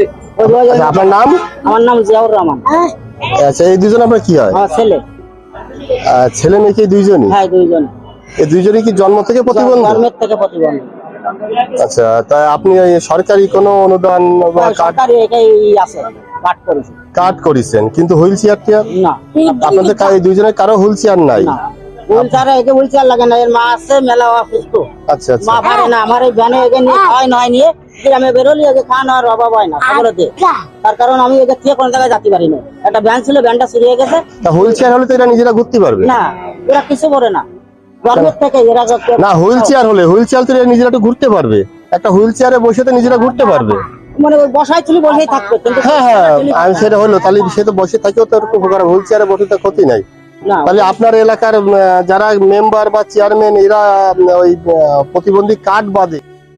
আচ্ছা, আপনার নাম? আমার নাম জিয়াউর রহমান। আচ্ছা, এই দুজন আপনার কি হয়? আমার ছেলে। ছেলে মেয়ে কি দুইজনই? হ্যাঁ, দুইজন। এই দুইজনই কি জন্ম থেকে প্রতিবন্ধী? জন্মের থেকে প্রতিবন্ধী। আচ্ছা, তাই আপনি এই সরকারি কোনো অনুদান বা সরকারি এটাই আছে, কাট করেছে। কার্ড করেছেন, কিন্তু হুইল চেয়ারটি না, আপনাদের এই দুইজনের কারো হুইল চেয়ার নাই? না, হুইলচেয়ারে একে হুইলচেয়ার লাগে না। এর মা আছে, মেলা অসুস্থ। আচ্ছা আচ্ছা, মা পারে না। আমার এই ভ্যানে একে নিয়ে খাওয়াই নয় নিয়ে গ্রামে বেরোলি একে খাওয়ানোর অভাব হয় না সকলেতে। তার কারণ আমি একে থেকে কোনো জায়গায় যেতে পারি না। একটা ভ্যান ছিল, ভ্যানটা চুরিয়ে গেছে। তা হুইল চেয়ার হলে তো এরা নিজেরা ঘুরতে পারবে না, এরা কিছু করে না। জন্মের থেকে এরা না? হুইল চেয়ার হলে তো এরা নিজেরা একটু ঘুরতে পারবে। একটা হুইল চেয়ারে বসে তো নিজেরা ঘুরতে পারবে। মানে ওই বসাই ছিল, বসেই থাকবে। কিন্তু হ্যাঁ হ্যাঁ, আমি সেটা হলো, তাহলে সে তো বসে থাকেও তো একটু উপকার। হুইল চেয়ারে বসে তো ক্ষতি নাই। না, তাহলে আপনার এলাকার যারা মেম্বার বা চেয়ারম্যান, এরা ওই প্রতিবন্ধী কার্ড বাদে